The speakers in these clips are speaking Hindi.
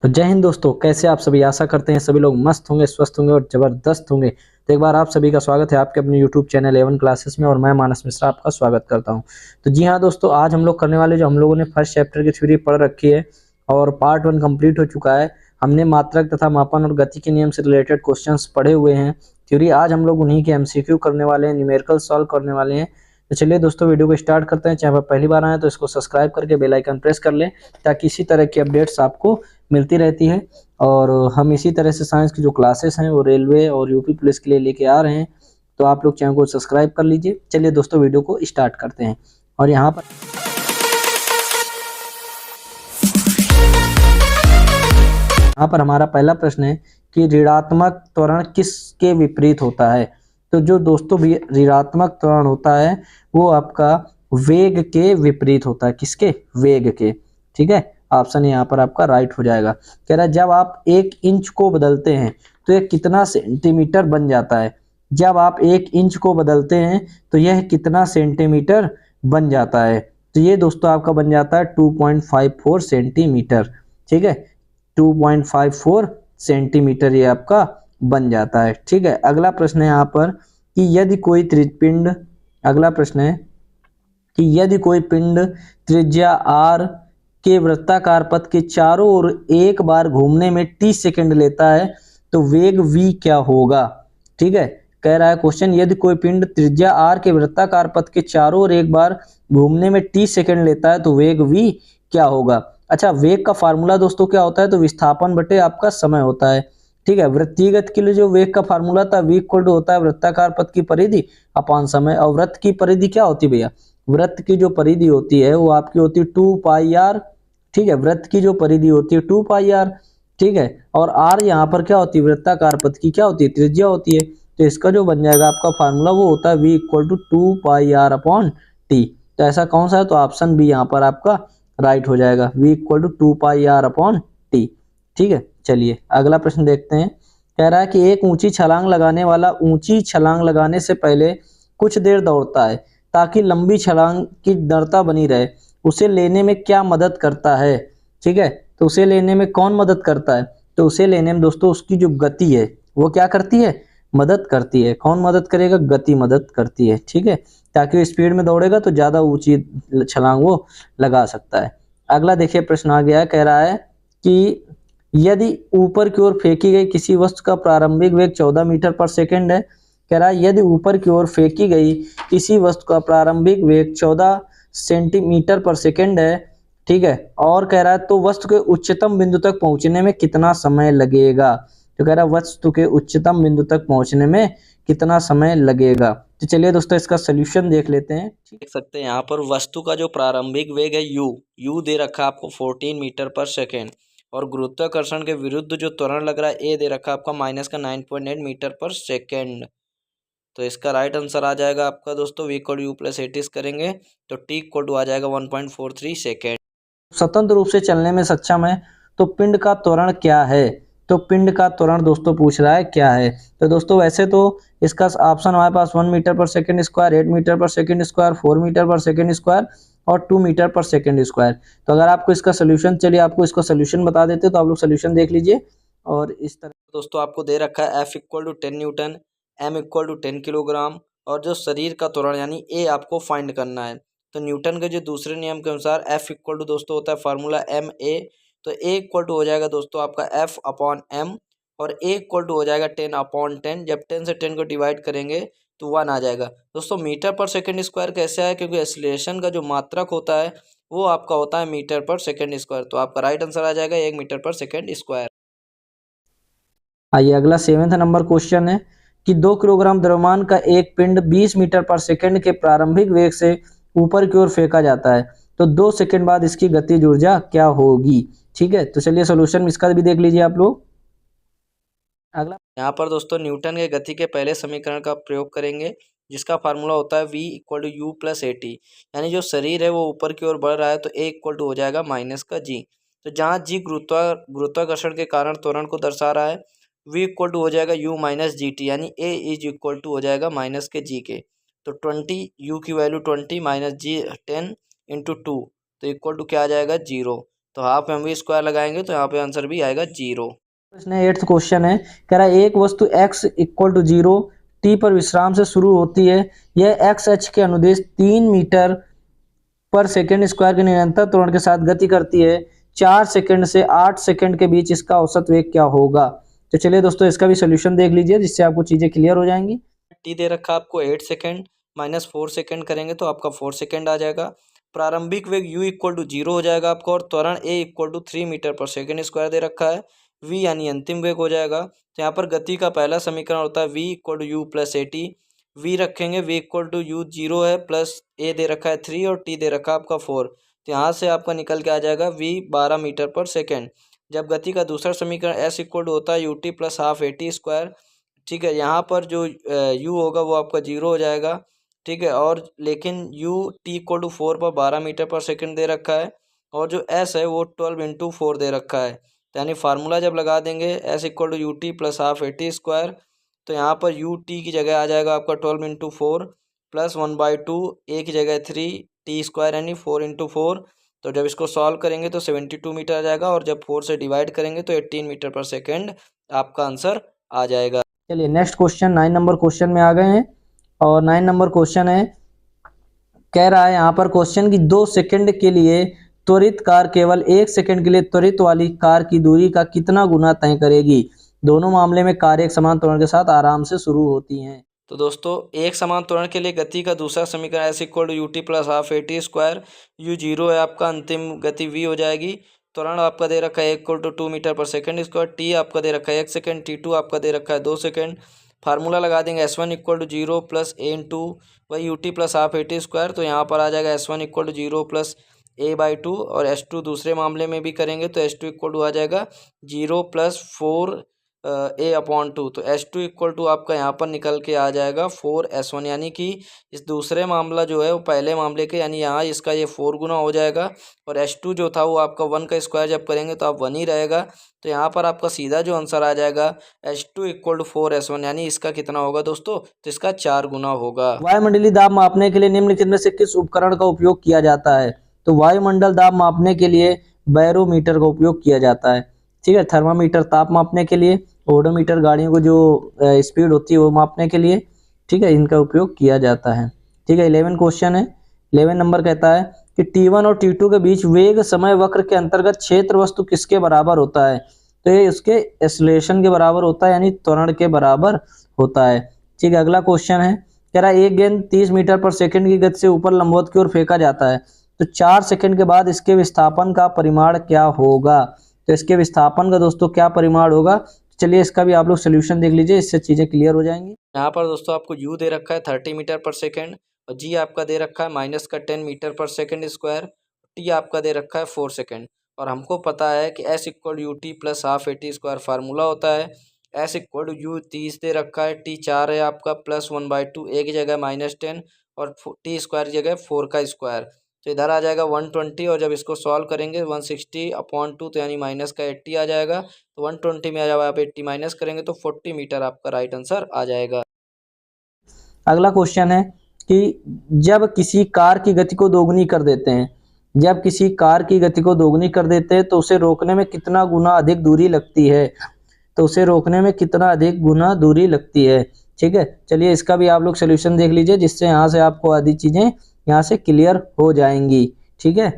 तो जय हिंद दोस्तों, कैसे आप सभी। आशा करते हैं सभी लोग मस्त होंगे, स्वस्थ होंगे और जबरदस्त होंगे। तो एक बार आप सभी का स्वागत है आपके अपने YouTube चैनल A1 क्लासेस में, और मैं मानस मिश्रा आपका स्वागत करता हूं। तो जी हाँ दोस्तों, आज हम लोग करने वाले जो हम लोगों ने फर्स्ट चैप्टर की थ्योरी पढ़ रखी है और पार्ट 1 कंप्लीट हो चुका है। हमने मात्रक तथा मापन और गति के नियम से रिलेटेड क्वेश्चंस पढ़े हुए हैं। थ्योरी आज हम लोग उन्हीं के MCQ करने वाले हैं, न्यूमेरिकल सॉल्व करने वाले हैं। तो चलिए दोस्तों, वीडियो को स्टार्ट करते हैं। चाहे आप पहली बार आए तो इसको सब्सक्राइब करके बेल आइकन प्रेस कर लें, ताकि इसी तरह की अपडेट्स आपको मिलती रहती है। और हम इसी तरह से साइंस की जो क्लासेस हैं वो रेलवे और यूपी पुलिस के लिए लेके आ रहे हैं। तो आप लोग चैनल को सब्सक्राइब कर लीजिए। चलिए दोस्तों, वीडियो को स्टार्ट करते हैं। और यहाँ पर हमारा पहला प्रश्न है कि ऋणात्मक त्वरण किसके विपरीत होता है। तो जो दोस्तों भी ऋणात्मक त्वरण होता है वो आपका वेग के विपरीत होता है। किसके? वेग के। ठीक है, ऑप्शन यहाँ पर आपका राइट हो जाएगा। कह रहा है जब आप 1 इंच को बदलते हैं तो यह कितना सेंटीमीटर बन जाता है। जब आप 1 इंच को बदलते हैं तो यह कितना सेंटीमीटर बन जाता है। तो ये दोस्तों आपका बन जाता है 2.54 सेंटीमीटर। ठीक है, 2.54 सेंटीमीटर ये आपका बन जाता है। ठीक है, अगला प्रश्न है यहाँ पर कि यदि कोई त्रिपिंड अगला प्रश्न है कि यदि कोई पिंड त्रिज्या r के वृत्ताकार पथ के चारों ओर एक बार घूमने में t सेकंड लेता है तो वेग v क्या होगा। ठीक है, कह रहा है क्वेश्चन, यदि कोई पिंड त्रिज्या r के वृत्ताकार पथ के चारों ओर एक बार घूमने में t सेकंड लेता है तो वेग v क्या होगा। अच्छा, वेग का फार्मूला दोस्तों क्या होता है, तो विस्थापन बटे आपका समय होता है। ठीक है, वृत्तीगत के लिए जो वेग का फार्मूला था v इक्वल टू होता है वृत्ताकार पथ की परिधि अपान समय। और वृत्त की परिधि क्या होती है भैया, वृत्त की जो परिधि होती है वो आपकी होती है 2πr। ठीक है, वृत्त की जो परिधि होती है 2πr। ठीक है, और r यहाँ पर क्या होती है, वृत्ताकार पथ की क्या होती है, त्रिज्या होती है। तो इसका जो बन जाएगा आपका फार्मूला वो होता है v equal to 2πr upon t। तो ऐसा कौन सा है, तो ऑप्शन बी यहाँ पर आपका राइट हो जाएगा, v equal to 2πr upon t। ठीक है, चलिए अगला प्रश्न देखते हैं। कह रहा है कि एक ऊंची छलांग लगाने वाला ऊंची छलांग लगाने से पहले कुछ देर दौड़ता है ताकि लंबी छलांग की दृढ़ता बनी रहे। उसे लेने में क्या मदद करता है। ठीक है, तो उसे लेने में कौन मदद करता है, तो उसे लेने में दोस्तों उसकी जो गति है वो क्या करती है, मदद करती है। कौन मदद करेगा, गति मदद करती है। ठीक है, ताकि वो स्पीड में दौड़ेगा तो ज्यादा ऊंची छलांग वो लगा सकता है। अगला देखिए प्रश्न आ गया है, कह रहा है कि यदि ऊपर की ओर फेंकी गई किसी वस्तु का प्रारंभिक वेग 14 मीटर पर सेकंड है। कह रहा है यदि ऊपर की ओर फेंकी गई किसी वस्तु का प्रारंभिक वेग 14 सेंटीमीटर पर सेकंड है। ठीक है, और कह रहा है तो वस्तु के उच्चतम बिंदु तक पहुंचने में कितना समय लगेगा। तो कह रहा है वस्तु के उच्चतम बिंदु तक पहुंचने में कितना समय लगेगा। तो चलिए दोस्तों इसका सोल्यूशन देख लेते हैं। देख सकते हैं यहाँ पर वस्तु का जो प्रारंभिक वेग है u दे रखा है आपको 14 मीटर पर सेकेंड, और गुरुत्वाकर्षण के विरुद्ध जो त्वरण लग रहा है a दे रखा है आपका माइनस का 9.8 मीटर पर सेकेंड। तो इसका राइट आंसर आ जाएगा आपका दोस्तों v equal to u plus 80 करेंगे तो t इक्वल टू आ जाएगा 1.43 सेकेंड। स्वतंत्र रूप से चलने में सक्षम है तो पिंड का त्वरण क्या है। तो पिंड का त्वरण दोस्तों पूछ रहा है क्या है। तो दोस्तों वैसे तो इसका ऑप्शन हमारे पास 1 मीटर पर सेकेंड स्क्वायर, 8 मीटर पर सेकेंड स्क्वायर, 4 मीटर पर सेकेंड स्क्वायर और 2 मीटर पर सेकेंड स्क्वायर। तो अगर आपको इसका सोल्यूशन, चलिए आपको इसका सोल्यूशन बता देते तो आप लोग सोल्यूशन देख लीजिए। और इस तरह दोस्तों आपको दे रखा है F equal to 10 newton, M equal to 10 kilogram, और जो शरीर का त्वरण यानी A आपको फाइंड करना है। तो न्यूटन के जो दूसरे नियम के अनुसार F इक्वल टू दोस्तों होता है फार्मूला ma। तो A इक्वल टू हो जाएगा दोस्तों आपका F अपॉन M, और A इक्वल टू हो जाएगा 10 अपॉन 10। जब 10 से 10 को डिवाइड करेंगे तो 1 आ जाएगा। दोस्तों मीटर पर सेकेंड स्क्वायर कैसे है, क्योंकि एक्सीलरेशन का जो मात्रक होता है वो आपका होता है मीटर पर सेकेंड स्क्वायर। तो आपका राइट आंसर आ जाएगा 1 मीटर पर सेकेंड स्क्वायर। आइए अगला 7वां नंबर क्वेश्चन है कि 2 किलोग्राम द्रव्यमान का एक पिंड 20 मीटर पर सेकंड के प्रारंभिक वेग से ऊपर की ओर फेंका जाता है तो 2 सेकंड बाद इसकी गतिज ऊर्जा क्या होगी। ठीक है, तो चलिए सोल्यूशन इसका भी देख लीजिए आप लोग। अगला यहाँ पर दोस्तों न्यूटन के गति के पहले समीकरण का प्रयोग करेंगे, जिसका फार्मूला होता है v equal to u plus 80। यानी जो शरीर है वो ऊपर की ओर बढ़ रहा है तो a इक्वल टू हो जाएगा माइनस का g। तो जहाँ g गुरुत्वाकर्षण के कारण त्वरण को दर्शा रहा है, v इक्वल टू हो जाएगा u माइनस जी टी, यानी a इज इक्वल टू हो जाएगा माइनस के g के। तो 20 u की वैल्यू 20 माइनस g 10 इंटू 2, तो इक्वल टू क्या आ जाएगा 0। तो हाफ में हम v स्क्वायर लगाएंगे तो यहाँ पे आंसर भी आएगा 0। इसने 8th क्वेश्चन है, कह रहा है एक वस्तु x इक्वल टू 0 t पर विश्राम से शुरू होती है, यह x h के अनुदिश 3 मीटर पर सेकंड स्क्वायर के निरंतर त्वरण के साथ गति करती है, 4 सेकंड से 8 सेकंड के बीच इसका औसत वेग क्या होगा। तो चलिए दोस्तों इसका भी सोल्यूशन देख लीजिए जिससे आपको चीजें क्लियर हो जाएंगी। टी दे रखा आपको 8 सेकंड माइनस 4 सेकंड करेंगे तो आपका 4 सेकंड आ जाएगा। प्रारंभिक वेग u इक्वल टू 0 हो जाएगा आपका, और त्वरण a इक्वल टू 3 मीटर पर सेकंड स्क्वायर दे रखा है। v यानी अंतिम वेग हो जाएगा। तो यहाँ पर गति का पहला समीकरण होता है v equal to u plus a t. v रखेंगे, v इक्वल टू यू 0 है, प्लस a दे रखा है 3 और t दे रखा है आपका 4। तो यहाँ से आपका निकल के आ जाएगा v 12 मीटर पर सेकेंड। जब गति का दूसरा समीकरण s इक्वल टू होता है you t plus half a t square. ठीक है, यहाँ पर जो u होगा वो आपका 0 हो जाएगा। ठीक है, और लेकिन u t इक्वल टू 4 पर 12 मीटर पर सेकंड दे रखा है, और जो s है वो 12 इंटू 4 दे रखा है। तो यानी फार्मूला जब लगा देंगे s equal to u t plus half a t square, तो यहाँ पर यू टी की जगह आ जाएगा आपका 12 इंटू 4 प्लस 1/2, ए की जगह 3 टी स्क्वायर यानी 4 इंटू 4। तो जब इसको सॉल्व करेंगे तो 72 मीटर आ जाएगा, और जब 4 से डिवाइड करेंगे तो 18 मीटर पर सेकेंड आपका आंसर आ जाएगा। चलिए नेक्स्ट क्वेश्चन 9 नंबर क्वेश्चन में आ गए हैं, और 9 नंबर क्वेश्चन है, कह रहा है यहाँ पर क्वेश्चन की 2 सेकंड के लिए त्वरित कार केवल 1 सेकंड के लिए त्वरित वाली कार की दूरी का कितना गुना तय करेगी। दोनों मामले में कार एक समान त्वरण के साथ आराम से शुरू होती हैं। तो दोस्तों एक समान त्वरण के लिए गति का दूसरा समीकरण s equal to u t plus half a t square. U 0 है आपका, अंतिम गति v हो जाएगी। त्वरण आपका दे रखा है इक्वल टू 2 मीटर पर सेकंड स्क्वायर। टी आपका दे रखा है 1 सेकंड, t2 आपका दे रखा है 2 सेकंड। फार्मूला लगा देंगे s1 equal to 0 plus a into वही u t plus half a t square. तो यहाँ पर आ जाएगा s1 equal to 0 plus a/2, और s2 दूसरे मामले में भी करेंगे तो s2 इक्वल टू आ जाएगा 0 प्लस 4 a/2। तो s2 इक्वल टू आपका यहाँ पर निकल के आ जाएगा 4s1, यानी कि इस दूसरे मामला जो है वो पहले मामले के, यानी यहाँ इसका ये 4 गुना हो जाएगा, और s2 जो था वो आपका 1 का स्क्वायर जब करेंगे तो आप 1 ही रहेगा। तो यहाँ पर आपका सीधा जो आंसर आ जाएगा s2 इक्वल टू 4s1, यानी इसका कितना होगा दोस्तों, तो इसका 4 गुना होगा। वायुमंडलीय दाब मापने के लिए निम्नलिखित में से किस उपकरण का उपयोग किया जाता है। तो वायुमंडल दाब मापने के लिए बैरोमीटर का उपयोग किया जाता है। ठीक है, थर्मामीटर ताप मापने के लिए, ओडोमीटर गाड़ियों को जो स्पीड होती है वो मापने के लिए, ठीक है, इनका उपयोग किया जाता है। ठीक है, 11 क्वेश्चन है, 11 नंबर कहता है कि T1 और T2 के बीच वेग समय वक्र के अंतर्गत क्षेत्र वस्तु किसके बराबर होता है। तो ये उसके एक्सेलरेशन के बराबर होता है, यानी त्वरण के बराबर होता है। ठीक है, अगला क्वेश्चन है, कह रहा है एक गेंद 30 मीटर पर सेकंड की गति से ऊपर लंबवत की ओर फेंका जाता है, तो 4 सेकंड के बाद इसके विस्थापन का परिमाण क्या होगा। तो इसके विस्थापन का दोस्तों क्या परिमाण होगा। चलिए इसका भी आप लोग सोल्यूशन देख लीजिए, इससे चीजें क्लियर हो जाएंगी। यहाँ पर दोस्तों आपको u दे रखा है 30 मीटर पर सेकेंड, और g आपका दे रखा है माइनस का 10 मीटर पर सेकेंड स्क्वायर, t आपका दे रखा है 4 सेकेंड। और हमको पता है कि s equal you t plus half a t square formula होता है। s इक्वल टू यू 30 दे रखा है, t 4 है आपका, प्लस 1/2, a की जगह -10 और t स्क्वायर की जगह 4 का स्क्वायर। तो इधर आ जाएगा 120, और जब इसको सॉल्व करेंगे 160/2, तो यानी माइनस का 80 आ जाएगा। तो 120 में जब आप 80 माइनस करेंगे तो 40 मीटर आपका राइट आंसर आ जाएगा। अगला क्वेश्चन है कि जब किसी कार की गति को दोगुनी कर देते हैं, जब किसी कार की गति को दोगुनी कर देते हैं तो उसे रोकने में कितना गुना अधिक दूरी लगती है। तो उसे रोकने में कितना अधिक गुना दूरी लगती है। ठीक है, चलिए इसका भी आप लोग सोल्यूशन देख लीजिए, जिससे यहाँ से आपको आधी चीजें यहाँ से क्लियर हो जाएंगी। ठीक है,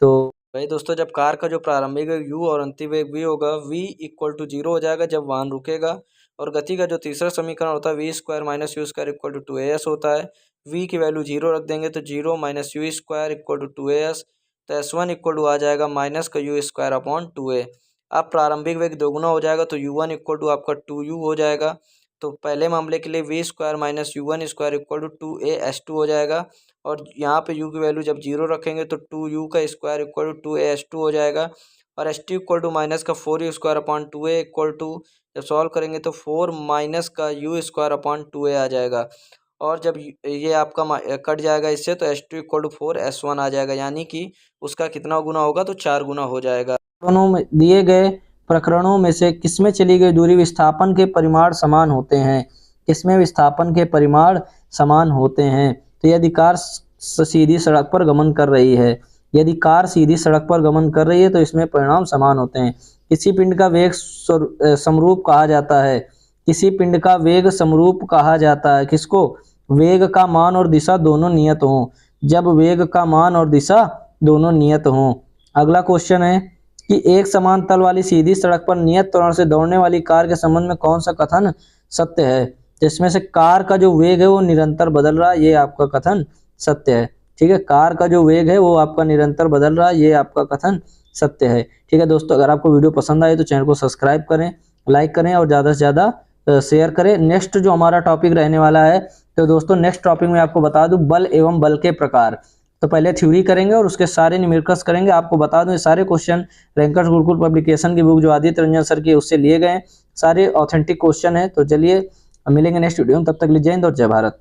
तो भाई दोस्तों जब कार का जो प्रारंभिक वेग u और अंतिम वेग v होगा, v इक्वल टू 0 हो जाएगा जब वाहन रुकेगा। और गति का जो तीसरा समीकरण होता है v square minus u square equal to 2as होता है। v की वैल्यू 0 रख देंगे तो 0 minus u square equal to 2as। तो s1 इक्वल टू आ जाएगा माइनस का यू स्क्वायर अपॉन 2a। अब प्रारंभिक वेग दोगुना हो जाएगा तो u1 इक्वल टू आपका 2u हो जाएगा। तो पहले मामले के लिए v स्क्वायर माइनस यू1 स्क्वायर इक्वल टू 2a/s2 हो जाएगा। और यहाँ पे u की वैल्यू जब 0 रखेंगे तो 2u का स्क्वायर इक्वल टू 2a/s2 हो जाएगा। और s2 इक्वल टू माइनस का 4u square upon 2a equal to, जब सॉल्व करेंगे तो 4 माइनस का u स्क्वायर अपॉन 2a आ जाएगा। और जब ये आपका कट जाएगा इससे तो s2 इक्वल टू 4s1 आ जाएगा, यानी कि उसका कितना गुना होगा, तो 4 गुना हो जाएगा। दोनों में दिए गए प्रकरणों में से किसमें चली गई दूरी विस्थापन के परिमाण समान होते हैं। किसमें विस्थापन के परिमाण समान होते हैं। तो यदि कार सीधी सड़क पर गमन कर रही है, यदि कार सीधी सड़क पर गमन कर रही है तो इसमें परिणाम समान होते हैं। किसी पिंड का वेग समरूप कहा जाता है। किसी पिंड का वेग समरूप कहा जाता है किसको? वेग का मान और दिशा दोनों नियत हों। जब वेग का मान और दिशा दोनों नियत हों। अगला क्वेश्चन है कि एक समान तल वाली सीधी सड़क पर नियत त्वरण से दौड़ने वाली कार के संबंध में कौन सा कथन सत्य है? जिसमें से कार का जो वेग है वो निरंतर बदल रहा है, ये आपका कथन सत्य है। ठीक है, कार का जो वेग है वो आपका निरंतर बदल रहा है, ये आपका कथन सत्य है। ठीक है दोस्तों, अगर आपको वीडियो पसंद आए तो चैनल को सब्सक्राइब करें, लाइक करें और ज़्यादा से ज़्यादा शेयर करें। नेक्स्ट जो हमारा टॉपिक रहने वाला है, तो दोस्तों नेक्स्ट टॉपिक में आपको बता दूं बल एवं बल के प्रकार। तो पहले थ्योरी करेंगे और उसके सारे न्यूमेरिकल्स करेंगे। आपको बता दूं ये सारे क्वेश्चन रैंकर्स गुरुकुल पब्लिकेशन की बुक जो आदित्य रंजन सर की उससे लिए गए, सारे ऑथेंटिक क्वेश्चन है। तो चलिए मिलेंगे नेक्स्ट वीडियो में, तब तक लीजिए जय हिंद और जय भारत।